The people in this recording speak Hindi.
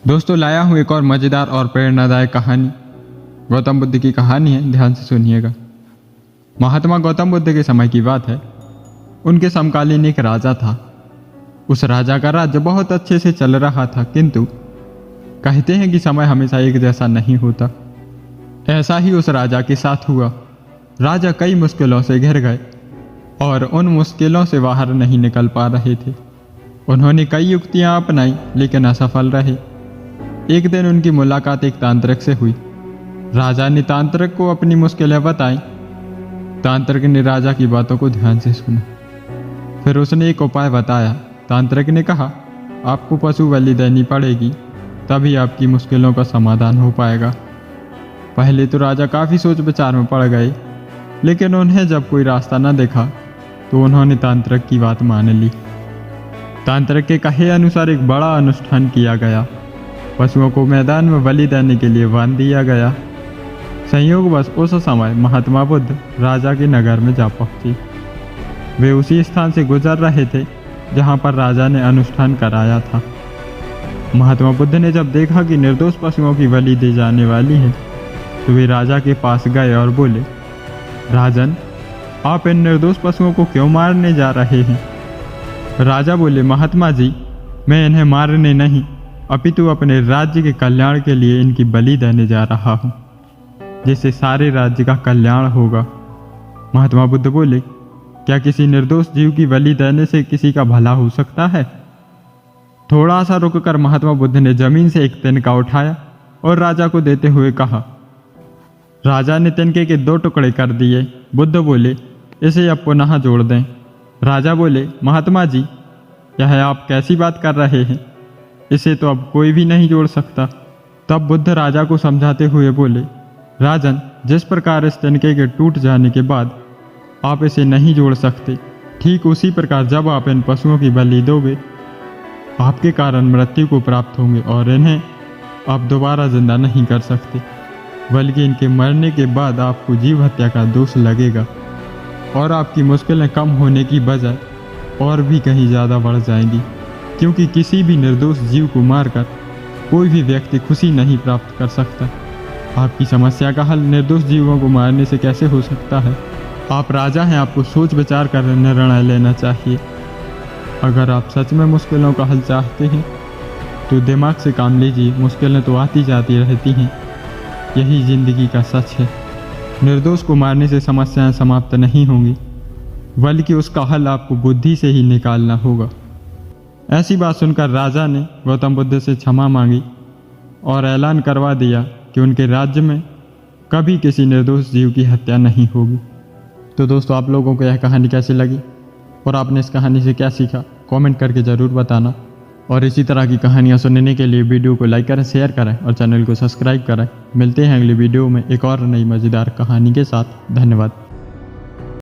दोस्तों लाया हूँ एक और मज़ेदार और प्रेरणादायक कहानी। गौतम बुद्ध की कहानी है, ध्यान से सुनिएगा। महात्मा गौतम बुद्ध के समय की बात है। उनके समकालीन एक राजा था। उस राजा का राज्य बहुत अच्छे से चल रहा था, किंतु कहते हैं कि समय हमेशा एक जैसा नहीं होता। ऐसा ही उस राजा के साथ हुआ। राजा कई मुश्किलों से घिर गए और उन मुश्किलों से बाहर नहीं निकल पा रहे थे। उन्होंने कई युक्तियां अपनाई लेकिन असफल रहे। एक दिन उनकी मुलाकात एक तांत्रिक से हुई। राजा ने तांत्रिक को अपनी मुश्किलें बताई। तांत्रिक ने राजा की बातों को ध्यान से सुना। फिर उसने एक उपाय बताया। तांत्रिक ने कहा, आपको पशु बलि देनी पड़ेगी, तभी आपकी मुश्किलों का समाधान हो पाएगा। पहले तो राजा काफ़ी सोच विचार में पड़ गए, लेकिन उन्हें जब कोई रास्ता न देखा तो उन्होंने तांत्रिक की बात मान ली। तांत्रिक के कहे अनुसार एक बड़ा अनुष्ठान किया गया। पशुओं को मैदान में बलि देने के लिए बांध दिया गया। संयोगवश उस समय महात्मा बुद्ध राजा के नगर में जा पहुंचे। वे उसी स्थान से गुजर रहे थे जहां पर राजा ने अनुष्ठान कराया था। महात्मा बुद्ध ने जब देखा कि निर्दोष पशुओं की बलि दी जाने वाली है, तो वे राजा के पास गए और बोले, राजन, आप इन निर्दोष पशुओं को क्यों मारने जा रहे हैं? राजा बोले, महात्मा जी, मैं इन्हें मारने नहीं, अपितु अपने राज्य के कल्याण के लिए इनकी बलि देने जा रहा हूँ, जिससे सारे राज्य का कल्याण होगा। महात्मा बुद्ध बोले, क्या किसी निर्दोष जीव की बलि देने से किसी का भला हो सकता है? थोड़ा सा रुककर महात्मा बुद्ध ने जमीन से एक तिनका उठाया और राजा को देते हुए कहा। राजा ने तिनके के 2 टुकड़े कर दिए। बुद्ध बोले, इसे अब पुनः जोड़ दें। राजा बोले, महात्मा जी, यह आप कैसी बात कर रहे हैं? इसे तो अब कोई भी नहीं जोड़ सकता। तब बुद्ध राजा को समझाते हुए बोले, राजन, जिस प्रकार इस तिनके के टूट जाने के बाद आप इसे नहीं जोड़ सकते, ठीक उसी प्रकार जब आप इन पशुओं की बलि दोगे, आपके कारण मृत्यु को प्राप्त होंगे और इन्हें आप दोबारा जिंदा नहीं कर सकते, बल्कि इनके मरने के बाद आपको जीव हत्या का दोष लगेगा और आपकी मुश्किलें कम होने की बजाय और भी कहीं ज़्यादा बढ़ जाएंगी, क्योंकि किसी भी निर्दोष जीव को मारकर कोई भी व्यक्ति खुशी नहीं प्राप्त कर सकता। आपकी समस्या का हल निर्दोष जीवों को मारने से कैसे हो सकता है? आप राजा हैं, आपको सोच विचार कर निर्णय लेना चाहिए। अगर आप सच में मुश्किलों का हल चाहते हैं तो दिमाग से काम लीजिए। मुश्किलें तो आती जाती रहती हैं, यही जिंदगी का सच है। निर्दोष को मारने से समस्याएं समाप्त नहीं होंगी, बल्कि उसका हल आपको बुद्धि से ही निकालना होगा। ऐसी बात सुनकर राजा ने गौतम बुद्ध से क्षमा मांगी और ऐलान करवा दिया कि उनके राज्य में कभी किसी निर्दोष जीव की हत्या नहीं होगी। तो दोस्तों, आप लोगों को यह कहानी कैसी लगी और आपने इस कहानी से क्या सीखा, कमेंट करके ज़रूर बताना। और इसी तरह की कहानियाँ सुनने के लिए वीडियो को लाइक करें, शेयर करें और चैनल को सब्सक्राइब करें। मिलते हैं अगली वीडियो में एक और नई मज़ेदार कहानी के साथ। धन्यवाद।